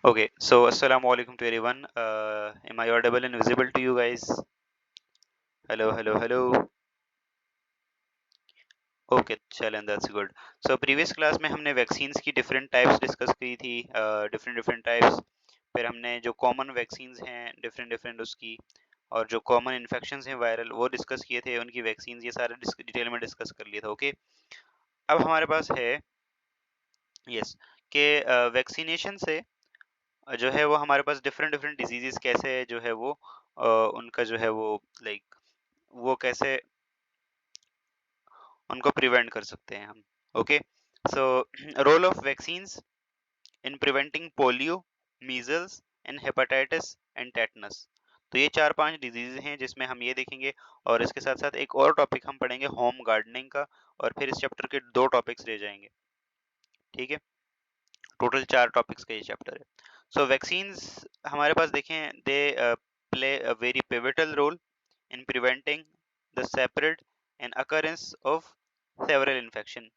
Okay, so assalamu alaikum to everyone. Am I audible and visible to you guys? Hello, hello, hello. Okay, चलें, that's good. So previous class में हमने vaccines की different types discuss की थी, different types. फिर हमने जो common vaccines हैं different different उसकी और जो common infections हैं viral वो discuss किए थे, उनकी vaccines ये सारे डिटेल में discuss कर लिए थे. ओके, अब हमारे पास है yes कि vaccination से जो है वो हमारे पास डिफरेंट डिफरेंट डिजीजेस कैसे जो है वो उनका जो है वो लाइक वो कैसे उनको प्रिवेंट कर सकते हैं हम. Okay, so role of vaccines in preventing polio, measles and hepatitis and tetanus. तो ये 4-5 डिजीज हैं जिसमें हम ये देखेंगे और इसके साथ साथ एक और टॉपिक हम पढ़ेंगे होम गार्डनिंग का और फिर इस चैप्टर के 2 टॉपिक्स रह जाएंगे. ठीक है, टोटल 4 टॉपिक्स का ये चैप्टर है. सो वैक्सीन्स हमारे पास देखें they play a very pivotal role in preventing the separate and occurrence of several infection.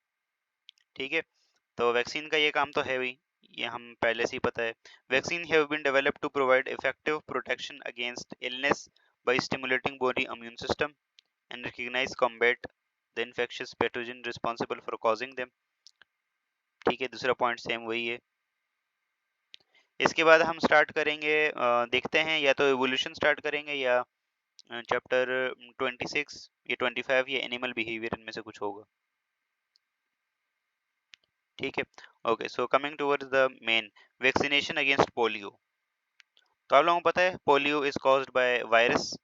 ठीक है, तो वैक्सीन का ये काम तो है ही, ये हम पहले से ही पता है. Vaccine have been developed to provide effective protection against illness by stimulating body immune system and recognize combat the infectious pathogen responsible for causing them. ठीक है, दूसरा पॉइंट सेम वही है. इसके बाद हम स्टार्ट करेंगे, देखते हैं या तो एवोल्यूशन स्टार्ट करेंगे या चैप्टर 26 या 25 या एनिमल बिहेवियर, इनमें से कुछ होगा. ठीक है, okay. So coming towards the main vaccination against polio. तो आप लोगों को पता है polio is caused by virus,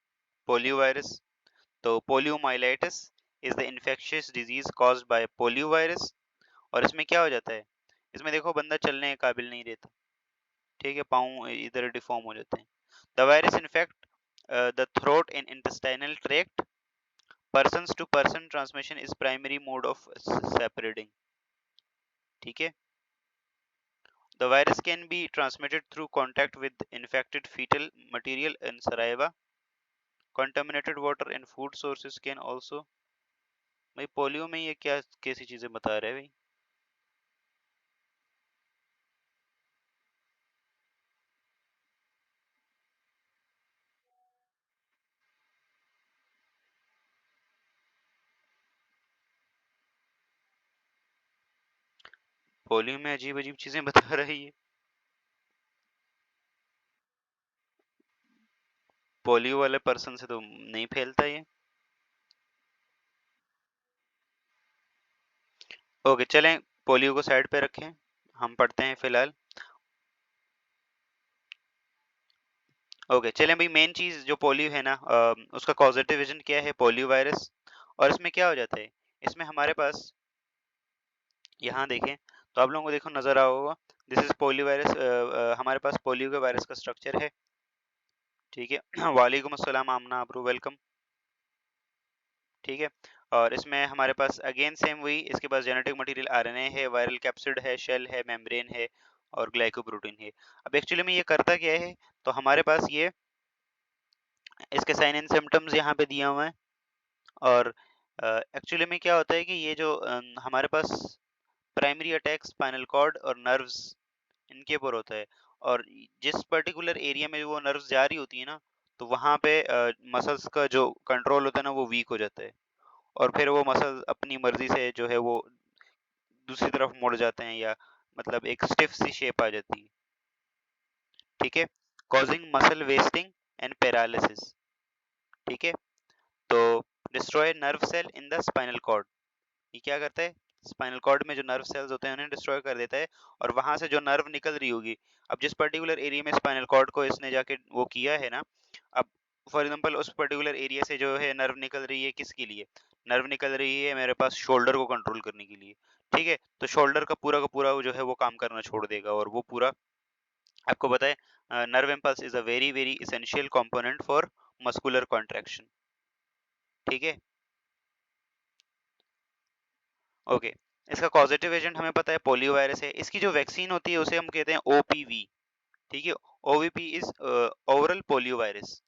polio virus. तो poliomyelitis is the infectious disease caused by polio virus. और इसमें क्या हो जाता है, इसमें देखो बंदा चलने के काबिल नहीं रहता. ठीक है, पाँव इधर डिफॉर्म हो जाते हैं. The virus infect the throat and intestinal tract. Person to person transmission is primary mode of separating. ठीक है, the virus can be transmitted through contact with infected fetal material and saliva. Contaminated water and food sources can also. भाई polio में ये क्या कैसी चीजें बता रहे हैं भाई. पोलियो में अजीब अजीब चीजें बता रही है. पोलियो वाले पर्सन से तो नहीं फैलता ये. ओके, चलें पोलियो को साइड पे रखें, हम पढ़ते हैं फिलहाल. ओके, चलें भाई. मेन चीज जो पोलियो है ना, उसका कॉजेटिव एजेंट क्या है, पोलियो वायरस. और इसमें क्या हो जाता है, इसमें हमारे पास यहाँ देखें तो आप लोगों को देखो नजर आ होगा, दिस इज पोलियो वायरस. हमारे पास पोलियो के वायरस का स्ट्रक्चर है. ठीक है, वालेकुम अस्सलाम आमना अब्रू, वेलकम. ठीक है, और इसमें हमारे पास अगेन सेम वही, इसके पास जेनेटिक मटेरियल आरएनए है, वायरल कैप्सिड है, शेल है, मेम्ब्रेन है और ग्लाइकोप्रोटीन है. अब एक्चुअली में ये करता क्या है, तो हमारे पास ये इसके साइन एंड सिम्टम्स यहाँ पे दिया हुआ है. और एक्चुअली में क्या होता है कि ये जो हमारे पास प्राइमरी अटैक स्पाइनल कॉर्ड और नर्व्स इनके ऊपर होता है. और जिस पर्टिकुलर एरिया में वो नर्व्स जा रही होती है ना, तो वहाँ पे मसल्स का जो कंट्रोल होता है ना वो वीक हो जाता है. और फिर वो मसल अपनी मर्जी से जो है वो दूसरी तरफ मुड़ जाते हैं, या मतलब एक स्टिफ सी शेप आ जाती है. ठीक है, causing muscle wasting and paralysis. ठीक है, तो destroy nerve cell in the spinal cord. ये क्या करता है, स्पाइनल कॉर्ड में जो नर्व सेल्स होते हैं उन्हें डिस्ट्रॉय कर देता है. और वहां से जो नर्व निकल रही होगी, अब जिस पर्टिकुलर एरिया में स्पाइनल कॉर्ड को इसने जाके वो किया है ना, अब फॉर एग्जांपल उस पर्टिकुलर एरिया से जो है नर्व निकल रही है, किसके लिए नर्व निकल रही है, मेरे पास शोल्डर को कंट्रोल करने के लिए. ठीक है, तो शोल्डर का पूरा जो है वो काम करना छोड़ देगा और वो पूरा आपको पता है nerve impulse is a very very essential component for muscular contraction. ठीक है, ओके. इसका कॉजेटिव एजेंट हमें पता है पोलियो वायरस है. इसकी जो वैक्सीन होती है उसे हम कहते हैं ओपीवी. ठीक है, ओवीपी इज ओवरल पोलियो वायरस.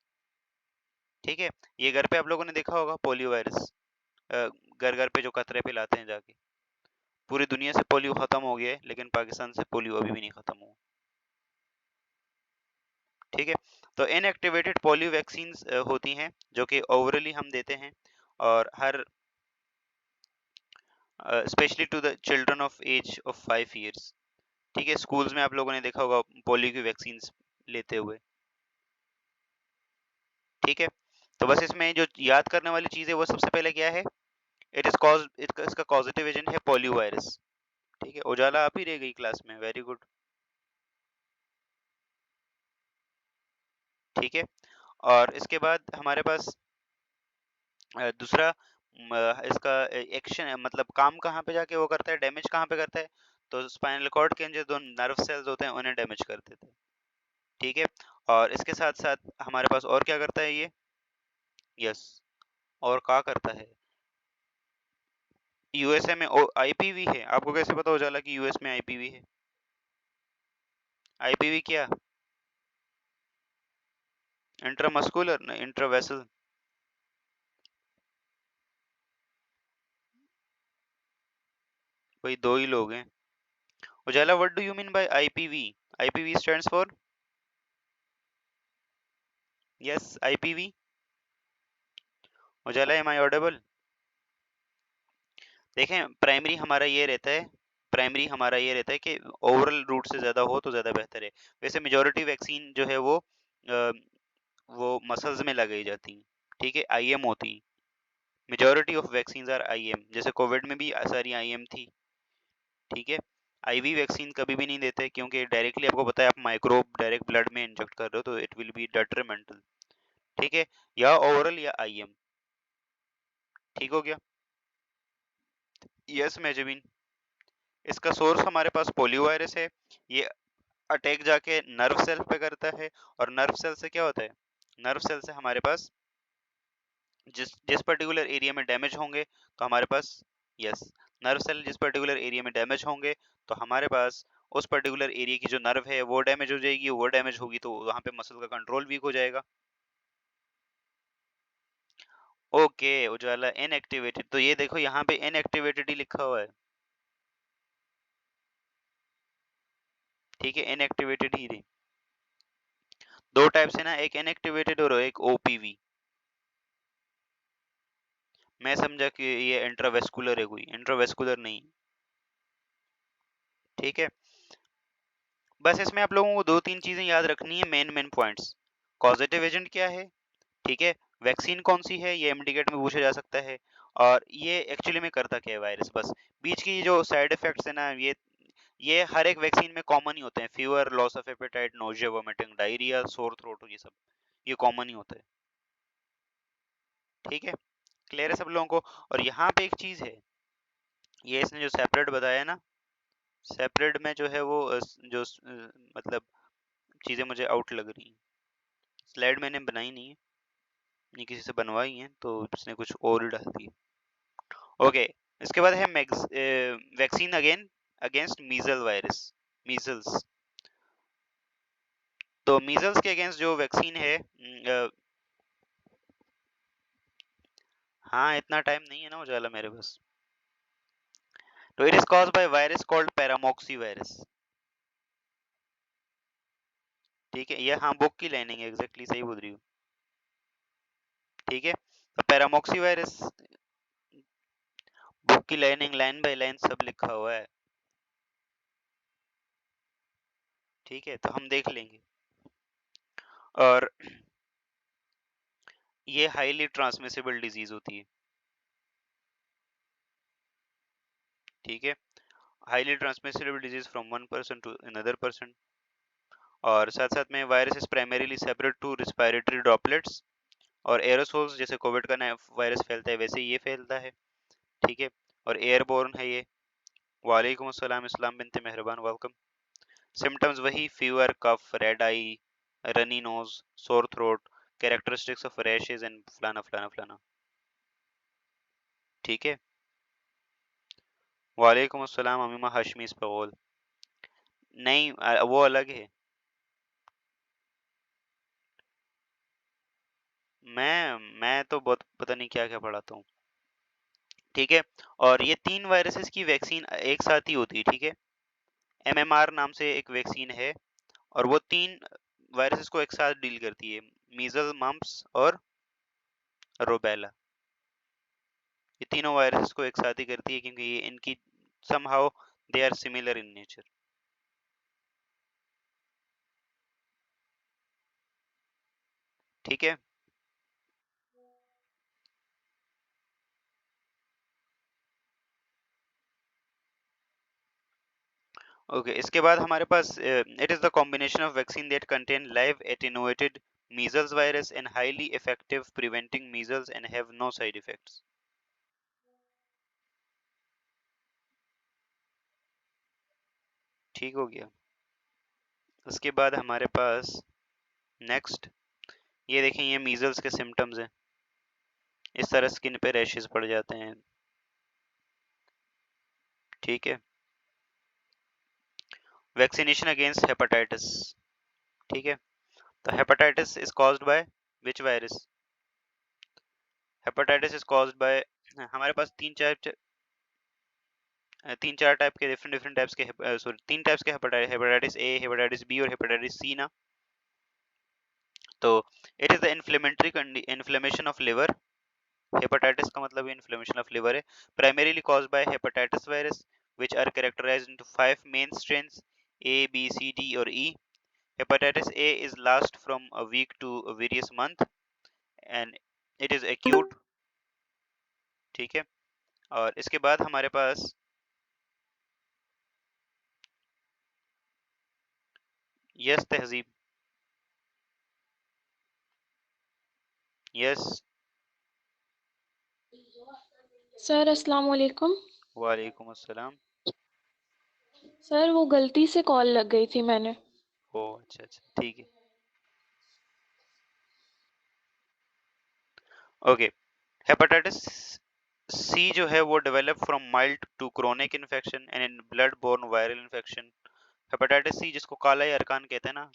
ठीक है, ये घर पे आप लोगों ने देखा होगा पोलियो वायरस, घर घर पे जो कतरे पिलाते हैं जाके. पूरी दुनिया से पोलियो खत्म हो गया है लेकिन पाकिस्तान से पोलियो अभी भी नहीं खत्म हुआ. तो इनएक्टिवेटेड पोलियो वैक्सीन होती हैं जो कि ओवरली हम देते हैं, और हर specially to the children of age of 5 years। ठीक है, स्कूल्स में आप लोगों ने देखा होगा पोलियो की वैक्सीन लेते हुए। ठीक है, तो बस इसमें जो याद करने वाली चीज है वो सबसे पहले क्या है, इट इज कॉज, इसका कॉजेटिव एजेंट है पोलियो वायरस। ठीक है, उजाला आप ही रह गई क्लास में, वेरी गुड। ठीक है, और इसके बाद हमारे पास दूसरा इसका एक्शन मतलब काम कहाँ पे जाके वो करता है, डैमेज कहाँ पे करता है, तो स्पाइनल कॉर्ड के अंदर जो नर्व सेल्स होते हैं उन्हें डैमेज कर देते हैं। ठीक है, और इसके साथ साथ हमारे पास और क्या करता है ये, यस, और क्या करता है, यूएसए में आईपीवी है। आपको कैसे पता हो जाला कि यूएस में आईपीवी है? आईपीवी क्या, इंट्रामस्कुलर ना इंट्रावेसल? वही दो ही लोग हैं। Ujala, what do you mean by IPV? IPV stands for, yes, IPV. Ujala, am I audible? देखें, प्राइमरी हमारा ये रहता है, प्राइमरी हमारा ये रहता है कि ओवरल रूट से ज्यादा हो तो ज्यादा बेहतर है। वैसे मेजोरिटी वैक्सीन जो है वो मसल्स में लगाई जाती हैं। ठीक है, आईएम होती, majority of vaccine are IM, जैसे कोविड में भी सारी आईएम थी। ठीक है, आईवी वैक्सीन कभी भी नहीं देते क्योंकि डायरेक्टली आपको पता है आप माइक्रोब डायरेक्ट ब्लड में इंजेक्ट कर रहे हो, तो इट विल बी डेट्रीमेंटल। ठीक है, या ओवरल या आईएम। ठीक हो गया? यस मेजबिन, इसका सोर्स हमारे पास पोलियो वायरस है। ये अटैक जाके नर्व सेल पे करता है, और नर्व सेल से क्या होता है, नर्व सेल से हमारे पास जिस जिस पर्टिकुलर एरिया में डैमेज होंगे तो हमारे पास, यस, नर्व सेल जिस पर्टिकुलर एरिया में डैमेज होंगे तो हमारे पास उस पर्टिकुलर एरिया की जो नर्व है वो डैमेज हो जाएगी, वो डैमेज होगी तो वहां पे मसल का कंट्रोल वीक हो जाएगा। ओके उजाला, इनएक्टिवेटेड, तो ये देखो यहाँ पे इनएक्टिवेटेड ही लिखा हुआ है। ठीक है, इनएक्टिवेटेड ही थी। दो टाइप से ना, एक इनएक्टिवेटेड और एक ओपीवी। मैं समझा कि ये इंट्रावेस्कुलर है, कोई इंट्रावेस्कुलर नहीं। ठीक है, बस इसमें आप लोगों को दो तीन चीजें याद रखनी है, main main points. Causative agent क्या है, ठीक है, वैक्सीन कौन सी है, ये एमडीकेट में पूछा जा सकता है, और ये एक्चुअली में करता क्या है वायरस। बस बीच की जो साइड इफेक्ट्स है ना, ये हर एक वैक्सीन में कॉमन ही होते हैं, fever, loss of appetite, nausea, vomiting, diarrhoea, sore throat, ये सब ये कॉमन ही होता है। ठीक है, क्लियर है सब लोगों को? और यहाँ पे एक चीज है, ये इसने जो सेपरेट बताया ना, सेपरेट में जो है वो मतलब चीजें मुझे आउट लग रही हैं। स्लाइड मैंने बनाई नहीं है, नहीं किसी से बनवाई है, तो इसने कुछ और ही डाल दी। ओके, इसके बाद है vaccine again against measle virus, measles. तो मीजल्स के अगेंस्ट जो वैक्सीन है, हाँ इतना टाइम नहीं है ना उजाला मेरे पास। तो it is caused by virus called paramyxo virus. ठीक है, ये हाँ बुक की लाइनिंग है, एग्जैक्टली सही बोल रही हूँ। ठीक है, तो पैरामॉक्सी वायरस, बुक की लाइनिंग लाइन बाय लाइन सब लिखा हुआ है। ठीक है, तो हम देख लेंगे। और ये हाईली ट्रांसमिसिबल डिजीज होती है। ठीक है, highly transmissible disease from one person to another person. और साथ साथ में virus is primarily separate to respiratory droplets और एरोसोल्स, जैसे कोविड का वायरस फैलता है वैसे ये फैलता है। ठीक है, और एयरबोर्न है ये। वालेकुम अस्सलाम, इस्लाम बिनते मेहरबान, वेलकम। सिम्टम्स वही, fever, cough, red eye, runny nose, sore throat, characteristics of rashes and फलाना फलाना फलाना। ठीक है, वालेकुम अस्सलाम अमीमा हाशमी इस्पगोल। नहीं वो अलग है। मैं तो बहुत पता नहीं क्या क्या पढ़ाता हूँ। ठीक है, और ये तीन वायरसेस की वैक्सीन एक साथ ही होती है। ठीक है, एमएमआर नाम से एक वैक्सीन है, और वो तीन वायरसेस को एक साथ डील करती है, मीजल, मम्प्स और रोबेला। ये तीनों वायरसेस को एक साथ ही करती है क्योंकि ये इनकी somehow they are similar in nature। ठीक है। ओके, इसके बाद हमारे पास it is the combination of vaccine that contain live attenuated measles virus and highly effective preventing measles and have no side effects। ठीक हो गया। उसके बाद हमारे पास नेक्स्ट, ये देखें, ये मीजल्स के सिम्टम्स हैं। इस तरह स्किन पे रैशेस पड़ जाते हैं। ठीक है। Vaccination against hepatitis. ठीक है। तो hepatitis is caused by which virus? Hepatitis is caused by, हमारे पास तीन चार टाइप के डिफरेंट डिफरेंट टाइप्स के सॉरी तीन टाइप्स के hepatitis, hepatitis A, hepatitis B और हेपेटाइटिस सी ना। तो it is the inflammation of liver. Hepatitis का मतलब इन्फ्लेमेशन ऑफ लिवर है। Primarily caused by hepatitis virus which are characterized into 5 main strains: A, B, C, D और E। Hepatitis A is last from a week to a various month and it is acute। ठीक है। और इसके बाद हमारे पास yes तहजीब, yes. Sir अस्सलाम वालेकुम। वालेकुम अस्सलाम। सर वो गलती से कॉल लग गई थी मैंने। ओ अच्छा अच्छा, ठीक है। ओके, हेपेटाइटिस सी जो है वो develop from mild to chronic infection and in blood borne viral infection. Hepatitis C जिसको काला ही अरकान कहते हैं ना,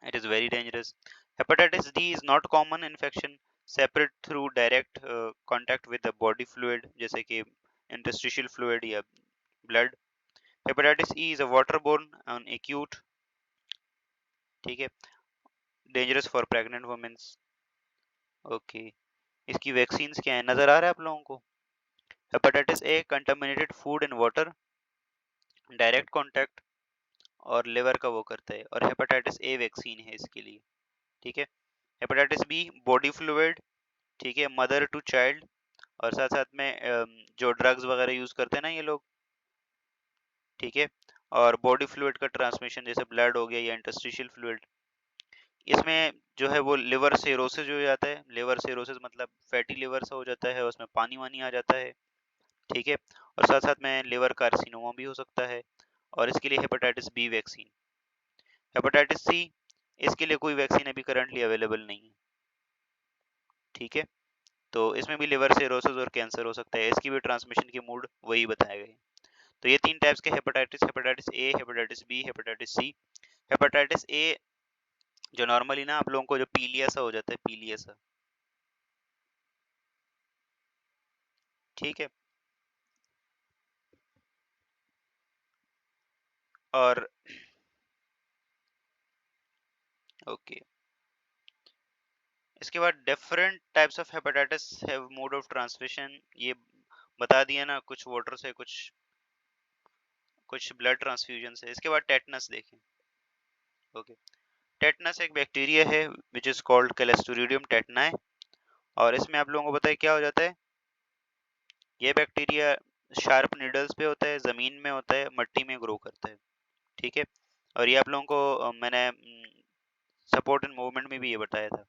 it is very dangerous। Hepatitis D is not common infection, separate through direct contact with the body fluid जैसे कि interstitial fluid या blood। Hepatitis E is a waterborne and acute। ठीक है। dangerous for pregnant women। Okay, इसकी vaccines क्या है, नजर आ रहा है आप लोगों को? Hepatitis A contaminated food and water, direct contact और लिवर का वो करता है, और हेपेटाइटिस ए वैक्सीन है इसके लिए। ठीक है। हेपेटाइटिस बी बॉडी फ्लूइड, ठीक है, मदर टू चाइल्ड, और साथ साथ में जो ड्रग्स वगैरह यूज करते हैं ना ये लोग। ठीक है। और बॉडी फ्लूइड का ट्रांसमिशन जैसे ब्लड हो गया या इंटरस्टिशियल फ्लूइड। इसमें जो है वो लिवर सिरोसिस हो जाता है। लिवर सिरोसिस मतलब फैटी लिवर सा हो जाता है, उसमें पानी वानी आ जाता है। ठीक है। और साथ साथ में लिवर कार्सिनोमा भी हो सकता है। और इसके लिए hepatitis B vaccine. Hepatitis C, इसके लिए कोई वैक्सीन अभी करंटली अवेलेबल नहीं है। ठीक है। तो इसमें भी लिवर सिरोसिस और कैंसर हो सकता है, इसकी भी ट्रांसमिशन के मोड वही बताए गए। तो ये तीन टाइप्स के hepatitis, hepatitis A, hepatitis B, hepatitis C. Hepatitis A जो नॉर्मली ना आप लोगों को जो पीलिया सा हो जाता है, पीलिया सा। ठीक है। और ओके, इसके बाद different types of hepatitis have mode of transmission, ये बता दिया ना, कुछ वाटर से, कुछ ब्लड ट्रांसफ्यूजन से। इसके बाद टेटनस देखें। ओके, टेटनस एक बैक्टीरिया है विच इज कॉल्ड क्लोस्ट्रीडियम टेटनाई। और इसमें आप लोगों को पता है क्या हो जाता है? ये बैक्टीरिया शार्प नीडल्स पे होता है, जमीन में होता है, मिट्टी में ग्रो करता है। ठीक है। और ये आप लोगों को मैंने सपोर्ट एंड मूवमेंट में भी ये बताया था।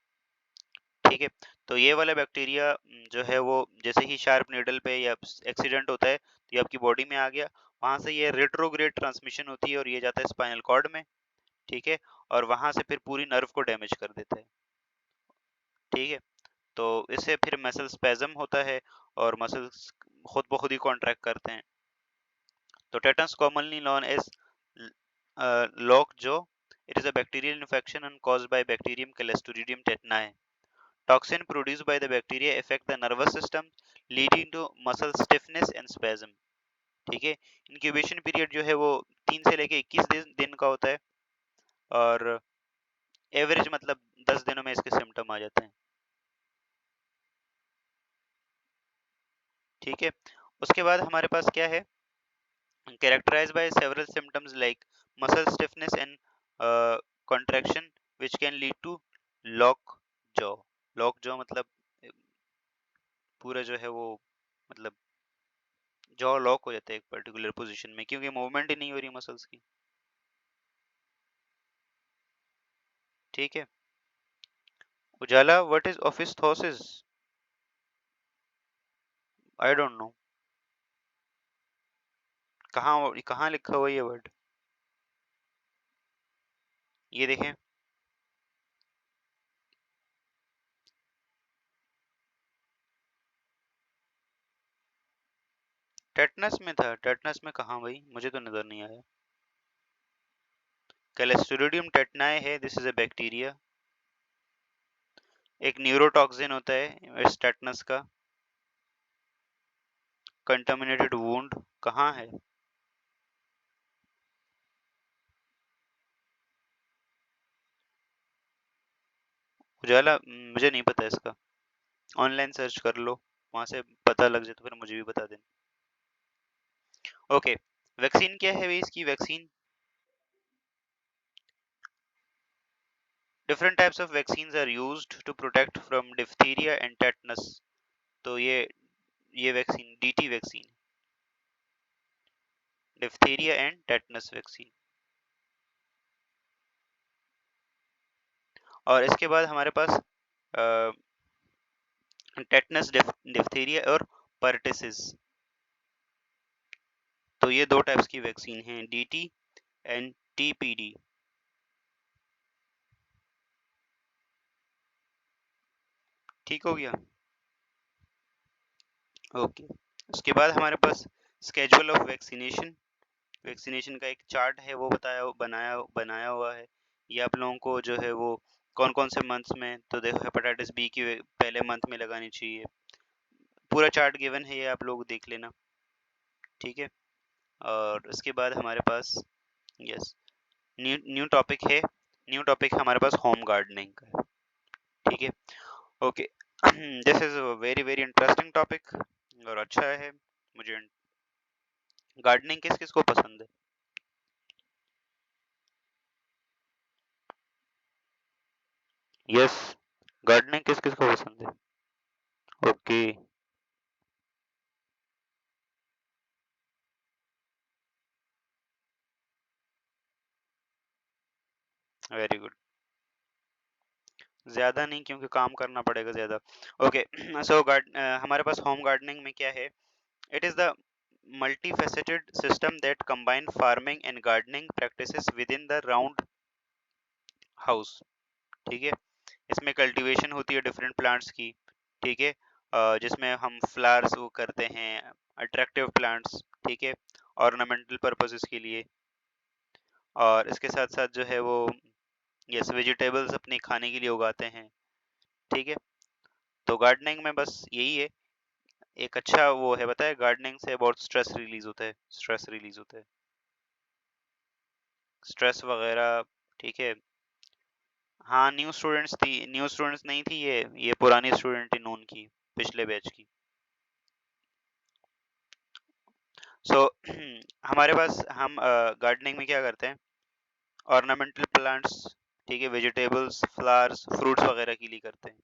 ठीक है। तो ये वाला बैक्टीरिया जो है वो जैसे ही शार्प नीडल पे या एक्सीडेंट होता है तो ये आपकी बॉडी में आ गया, वहां से ये रेट्रोग्रेड ट्रांसमिशन होती है और ये जाता है स्पाइनल कॉर्ड में। ठीक है। और वहां से फिर पूरी नर्व को डैमेज कर देता है। ठीक है। तो इससे फिर मसल स्पैज्म होता है और मसल्स खुद ब खुद ही कॉन्ट्रैक्ट करते हैं। तो tetanus commonly known as lockjaw, it is a bacterial infection and caused by bacterium Clostridium tetani। Toxin produced by the bacteria affect the nervous system, leading to muscle stiffness and spasm। ठीक है। Incubation period जो है वो 3 से लेके 21 दिन का होता है। और एवरेज मतलब 10 दिनों में इसके सिम्टम आ जाते हैं। ठीक है, उसके बाद हमारे पास क्या है, characterized by several symptoms like muscle stiffness and contraction which can lead to lock jaw। lock jaw मतलब पूरा जो है वो मतलब जॉ लॉक हो जाता है एक पर्टिकुलर पोजीशन में, क्योंकि मूवमेंट ही नहीं हो रही मसल्स की। ठीक है, Ujala, what is opisthosis? I don't know, कहाँ कहाँ लिखा हुआ ये वर्ड? ये देखें, टेटनस में था। टेटनस में कहाँ भाई, मुझे तो नजर नहीं आया। क्लोस्ट्रिडियम टेटनाई है, दिस इज अ बैक्टीरिया। एक न्यूरोटॉक्सिन होता है इस टेटनस का। कंटामिनेटेड वुंड कहाँ है? उजाला, मुझे नहीं पता इसका। ऑनलाइन सर्च कर लो, वहां से पता लग जाए तो फिर मुझे भी बता देना। ओके, वैक्सीन क्या है भाई इसकी? Vaccine, different types of vaccines are used to protect from diphtheria and tetanus. तो ये vaccine DT vaccine, diphtheria and tetanus vaccine. और इसके बाद हमारे पास टेटनस, डिphtheria और पर्टिसिस। तो ये दो टाइप्स की वैक्सीन हैं, डीटी एंड टीपीडी। ठीक हो गया? ओके, उसके बाद हमारे पास स्केड्यूल ऑफ वैक्सीनेशन। वैक्सीनेशन का एक चार्ट है, वो बताया बनाया बनाया हुआ है। ये आप लोगों को जो है वो कौन कौन से मंथ्स में, तो देखो हेपेटाइटिस बी की पहले मंथ में लगानी चाहिए। पूरा चार्ट गिवन है, ये आप लोग देख लेना। ठीक है, और उसके बाद हमारे पास, यस, न्यू न्यू टॉपिक है। न्यू टॉपिक हमारे पास होम गार्डनिंग का है। ठीक है, okay. This is very very interesting topic और अच्छा है। मुझे गार्डनिंग किस किस को पसंद है? यस, गार्डनिंग किस किस को पसंद है? Okay, very good. ज्यादा नहीं, क्योंकि काम करना पड़ेगा ज्यादा। ओके, सो हमारे पास होम गार्डनिंग में क्या है? It is the multifaceted system that combine farming and gardening practices within the round house। ठीक है, इसमें कल्टीवेशन होती है डिफरेंट प्लांट्स की। ठीक है, जिसमें हम फ्लावर्स वो करते हैं, अट्रैक्टिव प्लांट्स। ठीक है, ऑर्नामेंटल पर्पसेस के लिए। और इसके साथ साथ जो है वो, यस, वेजिटेबल्स अपने खाने के लिए उगाते हैं। ठीक है, तो गार्डनिंग में बस यही है। एक अच्छा वो है, बताया, गार्डनिंग से बहुत स्ट्रेस रिलीज होता है, स्ट्रेस रिलीज होता है, स्ट्रेस वगैरह। ठीक है, हाँ, न्यू स्टूडेंट्स थी, न्यू स्टूडेंट्स नहीं थी, ये पुरानी स्टूडेंट थी नून की, पिछले बैच की। सो हमारे पास हम गार्डनिंग में क्या करते हैं? ऑर्नामेंटल प्लांट्स, ठीक है, वेजिटेबल्स, फ्लावर्स, फ्रूट्स वगैरह के लिए करते हैं।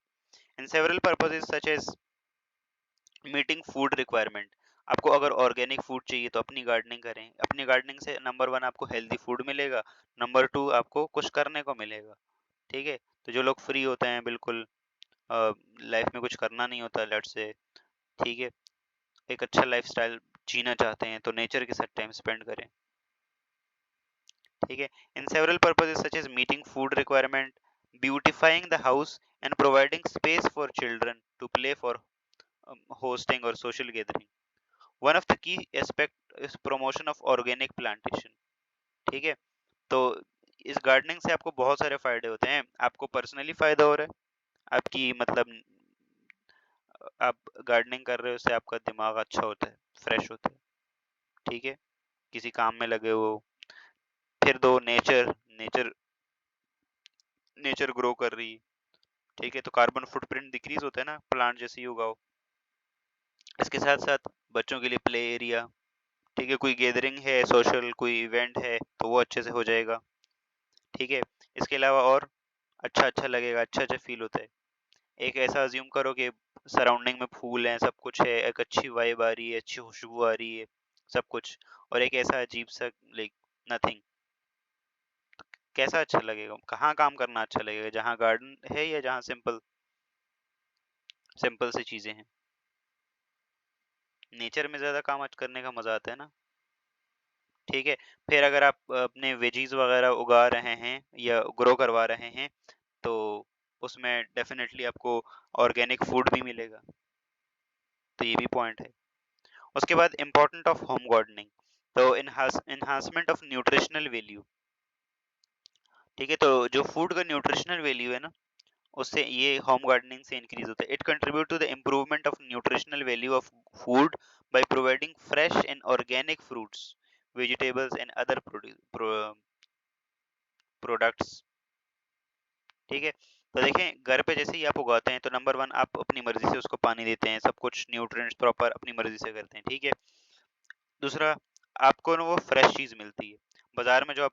In several purposes such as meeting food requirement. आपको अगर ऑर्गेनिक फूड चाहिए तो अपनी गार्डनिंग करें। अपनी गार्डनिंग से नंबर वन आपको हेल्दी फूड मिलेगा, नंबर टू आपको कुछ करने को मिलेगा। ठीक है, तो जो लोग फ्री होते हैं बिल्कुल, लाइफ में कुछ करना नहीं होता, लेट्स से, ठीक है, एक अच्छा लाइफस्टाइल जीना चाहते हैं, तो नेचर के साथ टाइम स्पेंड करें। ठीक है, in several purposes such as meeting food requirement, beautifying the house and providing space for children to play, for hosting or social gathering। One of the key aspect is promotion of organic plantation। ठीक है, तो इस gardening से आपको बहुत सारे फायदे होते हैं। आपको पर्सनली फायदा हो रहा है, आपकी मतलब आप गार्डनिंग कर रहे हो, उससे आपका दिमाग अच्छा होता है, फ्रेश होता है। ठीक है, किसी काम में लगे हो। फिर दो, नेचर, नेचर नेचर ग्रो कर रही है, ठीक है, तो कार्बन फुटप्रिंट डिक्रीज होता है ना प्लांट जैसे ही उगाओ। इसके साथ साथ बच्चों के लिए प्ले एरिया, ठीक है, कोई गैदरिंग है सोशल, कोई इवेंट है तो वो अच्छे से हो जाएगा, ठीक है। इसके अलावा और अच्छा अच्छा लगेगा, अच्छा अच्छा फील होता है। एक ऐसा अज्यूम करो कि सराउंडिंग में फूल हैं, सब कुछ है, एक अच्छी वाइब आ रही है, अच्छी खुशबू आ रही है, सब कुछ, और एक ऐसा अजीब सा लाइक नथिंग। कैसा अच्छा लगेगा, कहाँ काम करना अच्छा लगेगा, जहाँ गार्डन है या जहाँ सिंपल सिंपल सी चीजें हैं। नेचर में ज्यादा काम आज करने का मजा आता है ना, ठीक है। फिर अगर आप अपने वेजीज वगैरह उगा रहे हैं या ग्रो करवा रहे हैं तो उसमें डेफिनेटली आपको ऑर्गेनिक फूड भी मिलेगा, तो ये भी पॉइंट है। उसके बाद इम्पोर्टेंट ऑफ होम गार्डनिंग, तो इन्हांसमेंट ऑफ न्यूट्रिशनल वैल्यू, ठीक है, तो जो फूड का न्यूट्रिशनल वैल्यू है ना, उससे ये होम गार्डनिंग से इंक्रीज होता है। It contribute to the improvement of nutritional value of food by providing fresh and organic fruits, vegetables and other products, ठीक है। तो देखें घर पे जैसे ही आप उगाते हैं तो नंबर वन आप अपनी मर्जी से उसको पानी देते हैं, सब कुछ न्यूट्रिएंट्स प्रॉपर अपनी मर्जी से करते हैं, ठीक है। दूसरा, आपको ना वो फ्रेश चीज मिलती है। बाजार में जो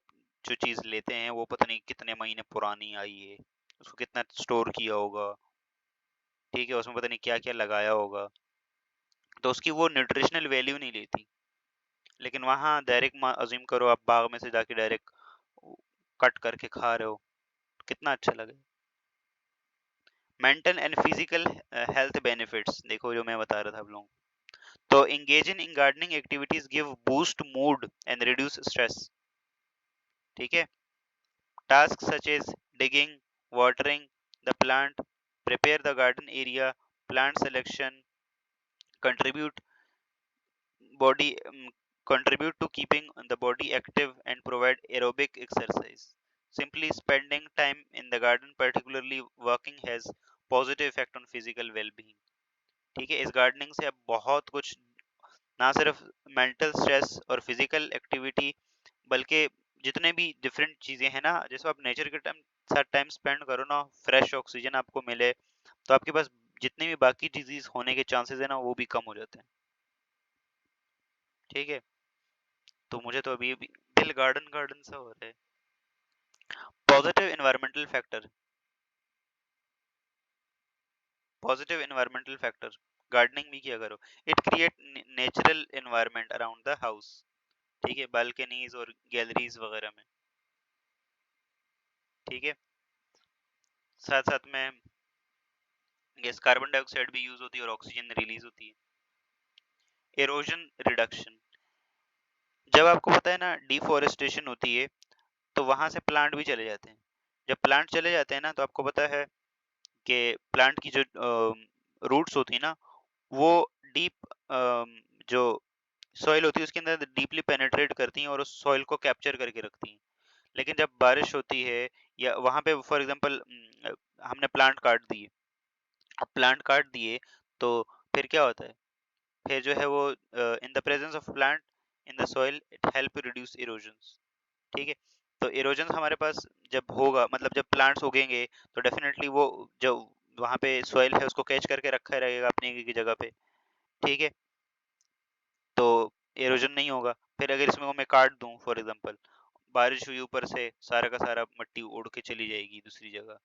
चीज लेते हैं वो पता नहीं कितने महीने पुरानी आई है, उसको कितना स्टोर किया होगा, ठीक है, उसमें पता नहीं क्या क्या लगाया होगा, तो उसकी वो न्यूट्रिशनल वैल्यू नहीं लेती। लेकिन वहाँ डायरेक्ट अज्यूम करो आप बाग में से जाके डायरेक्ट कट करके खा रहे हो, कितना अच्छा लगे। Mental and physical health benefits देखो जो मैं बता रहा था आप लोगों को। तो engaging in gardening activities give boost mood and reduce stress, ठीक है। Tasks such as digging, watering the plant, prepare the garden area, plant selection contribute body contribute to keeping the body active and provide aerobic exercise. Simply spending time in the garden, particularly walking, has positive effect on physical well-being, ठीक है। इस gardening से आप बहुत कुछ, ना सिर्फ mental stress और फिजिकल एक्टिविटी, बल्कि जितने भी डिफरेंट चीजें हैं ना, जैसे आप नेचर के टाइम साथ टाइम स्पेंड करो ना, फ्रेश ऑक्सीजन आपको मिले, तो आपके पास जितने भी बाकी डिजीज होने के चांसेस है ना वो भी कम हो जाते हैं, ठीक है। तो मुझे तो अभी अभी दिल गार्डन गार्डन सा हो रहा है। Positive environmental factor, positive environmental factor, gardening भी किया करो। It create natural environment around the house, ठीक है, बालकनीज और गैलरीज वगैरह में, ठीक है। साथ साथ में गैस कार्बन डाइऑक्साइड भी यूज होती है और ऑक्सीजन रिलीज होती है। एरोजन रिडक्शन, जब आपको पता है ना डिफोरेस्टेशन होती है तो वहां से प्लांट भी चले जाते हैं। जब प्लांट चले जाते हैं ना तो आपको पता है कि प्लांट की जो रूट्स होती है ना वो डीप जो सॉइल होती है उसके अंदर डीपली पेनेट्रेट करती हैं और उस सॉइल को कैप्चर करके रखती हैं। लेकिन जब बारिश होती है या वहां पे फॉर एग्जांपल हमने प्लांट काट दिए, अब प्लांट काट दिए तो फिर क्या होता है, फिर जो है वो in the presence of plant in the soil it help reduce erosion, ठीक है। तो इरोजन हमारे पास जब होगा, मतलब जब प्लांट्स उगेंगे तो डेफिनेटली वो जो वहाँ पे सॉइल है उसको कैच करके रखा रहेगा अपनी की जगह पे, ठीक है। तो इरोजन नहीं होगा। फिर अगर इसमें को मैं काट दूं फॉर एग्जांपल, बारिश हुई ऊपर से सारा का सारा मिट्टी उड़ के चली जाएगी दूसरी जगह,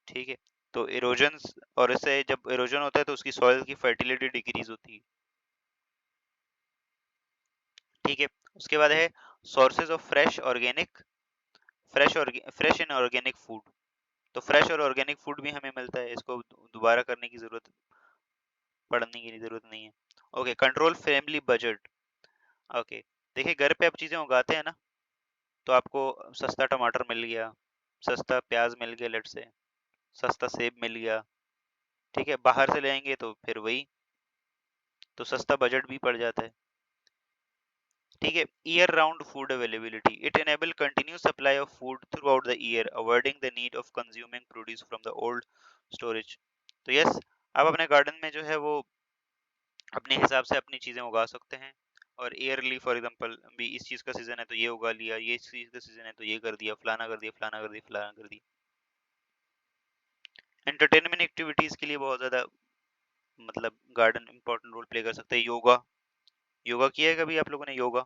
ठीक है। तो इरोजन, और इससे जब इरोजन होता है तो उसकी सॉइल की फर्टिलिटी डिक्रीज होती है, ठीक है। उसके बाद है sources of fresh and organic food, तो फ्रेश और ऑर्गेनिक फूड भी हमें मिलता है, इसको दोबारा करने की जरूरत, पढ़ने की जरूरत नहीं है। Okay, control family budget. Okay, देखिए घर पे आप चीजें उगाते हैं ना तो आपको सस्ता टमाटर मिल गया, सस्ता प्याज मिल गया, लेट से सस्ता सेब मिल गया, ठीक है। बाहर से लेंगे तो फिर वही, तो सस्ता बजट भी पड़ जाता है, ठीक है। Year round food availability, it enable continue supply of food through out the year, avoiding the need of consuming produce from the old storage. तो यस, आप अपने गार्डन में जो है वो अपने हिसाब से अपनी चीजें उगा सकते हैं, और ईयरली फॉर एग्जांपल भी इस चीज का सीजन है तो ये उगा लिया, ये इस चीज का सीजन है तो ये कर दिया, फलाना कर दिया, फलाना कर दिया, फलाना कर दिया, एंटरटेनमेंट एक्टिविटीज के लिए बहुत ज्यादा मतलब गार्डन इंपॉर्टेंट रोल प्ले कर सकते हैं। योगा, योगा किया है कभी आप लोगों ने? योगा,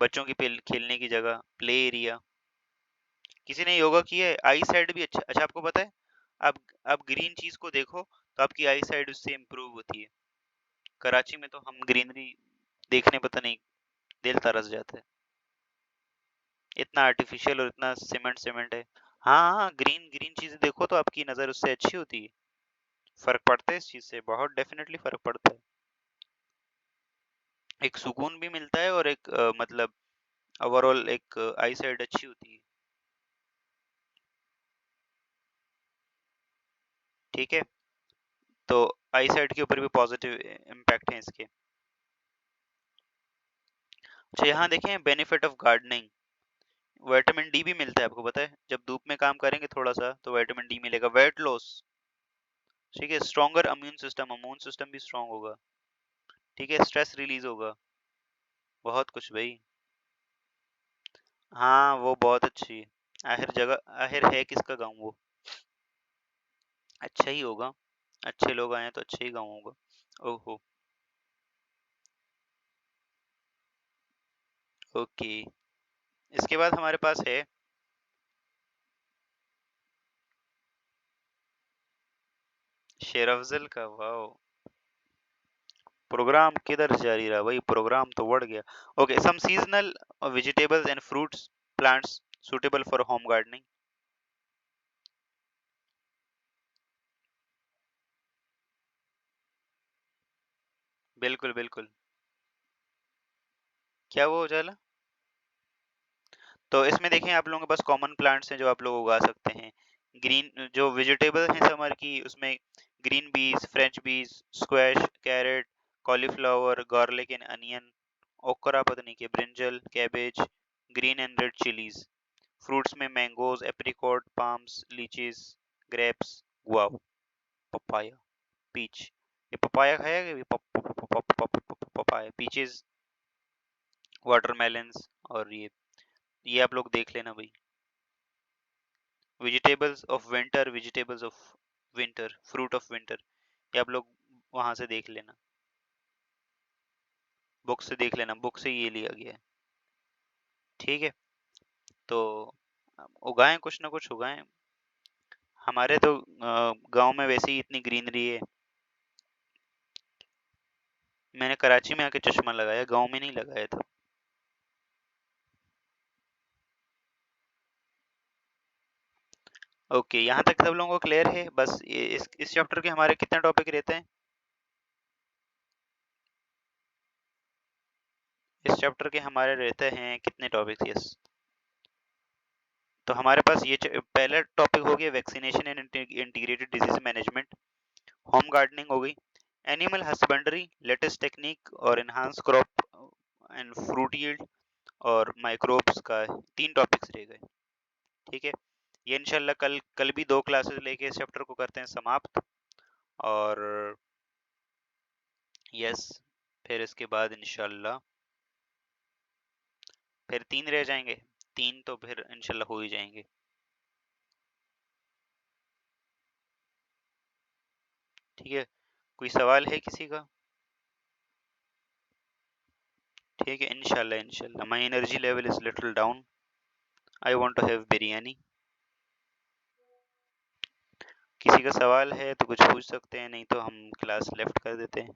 बच्चों की खेलने की जगह, प्ले एरिया। किसी ने योगा किया है? आई साइड भी अच्छा अच्छा आपको पता है, आप ग्रीन चीज को देखो तो आपकी आई साइड उससे इम्प्रूव होती है। कराची में तो हम ग्रीनरी देखने पता नहीं दिल तरस जाता है, इतना आर्टिफिशियल और इतना सीमेंट सीमेंट है। हाँ हाँ, ग्रीन ग्रीन चीजें देखो तो आपकी नजर उससे अच्छी होती है। फर्क पड़ता है इस चीज से, बहुत डेफिनेटली फर्क पड़ता है। एक सुकून भी मिलता है और एक मतलब ओवरऑल एक आई साइड अच्छी होती है। ठीक है, तो आई साइड के ऊपर भी पॉजिटिव इम्पैक्ट है इसके। अच्छा यहाँ देखें benefit of gardening, vitamin D भी मिलता है। आपको पता है जब धूप में काम करेंगे थोड़ा सा तो विटामिन डी मिलेगा। वेट लॉस, ठीक है, स्ट्रॉन्गर इम्यून सिस्टम भी स्ट्रॉन्ग होगा। ठीक है, स्ट्रेस रिलीज होगा, बहुत कुछ भाई। हाँ वो बहुत अच्छी है। आखिर जगह आखिर है किसका गाँव वो, अच्छा ही होगा। अच्छे लोग आए हैं तो अच्छा ही गाँव होगा। ओहो, ओके। इसके बाद हमारे पास है शेर अफजल का। वाह, प्रोग्राम किधर जारी रहा भाई, प्रोग्राम तो बढ़ गया। Okay, some seasonal vegetables and fruits plants suitable for home gardening. बिल्कुल बिल्कुल। क्या वो उजाला? तो इसमें देखें आप लोगों के पास कॉमन प्लांट्स हैं जो आप लोग उगा सकते हैं। ग्रीन जो वेजिटेबल हैं समर की, उसमें green beans, french beans, squash, carrot, cauliflower, garlic and onion, okra पता नहीं, के brinjal, cabbage, green and red chillies. Fruits में mangoes, apricot, plums, lychees, grapes, guava, papaya, peach. ये पपाया खाया है कभी? पपाया, पीचेस, वाटरमेलन्स, और ये आप लोग देख लेना भाई। Vegetables of winter, vegetables of winter, fruit of winter, ये आप लोग वहां से देख लेना, बुक से देख लेना, बुक से ये लिया गया है। ठीक है, तो उगाएं कुछ ना कुछ उगाएं। हमारे तो गांव में वैसे ही इतनी ग्रीनरी है। मैंने कराची में आके चश्मा लगाया, गांव में नहीं लगाया था। ओके, यहाँ तक सब लोगों को क्लियर है? बस इस चैप्टर के हमारे कितने टॉपिक रहते हैं? इस चैप्टर के हमारे रहते हैं कितने टॉपिक्स? यस, तो हमारे पास पहला टॉपिक हो गया vaccination and integrated disease management. Home gardening हो गई, एनिमल हस्बेंड्री, लेटेस्ट टेक्निक और enhance crop and fruit yield, और माइक्रोब्स का। तीन टॉपिक्स रह गए। ठीक है, ये इंशाल्लाह कल कल भी दो क्लासेस लेके इस चैप्टर को करते हैं समाप्त। और यस, फिर इसके बाद इंशाल्लाह फिर तीन रह जाएंगे। तीन तो फिर इंशाल्लाह हो ही जाएंगे। ठीक है, कोई सवाल है किसी का? ठीक है, इंशाल्लाह इंशाल्लाह। My energy level is little down, I want to have biryani. किसी का सवाल है तो कुछ पूछ सकते हैं, नहीं तो हम क्लास लेफ्ट कर देते हैं।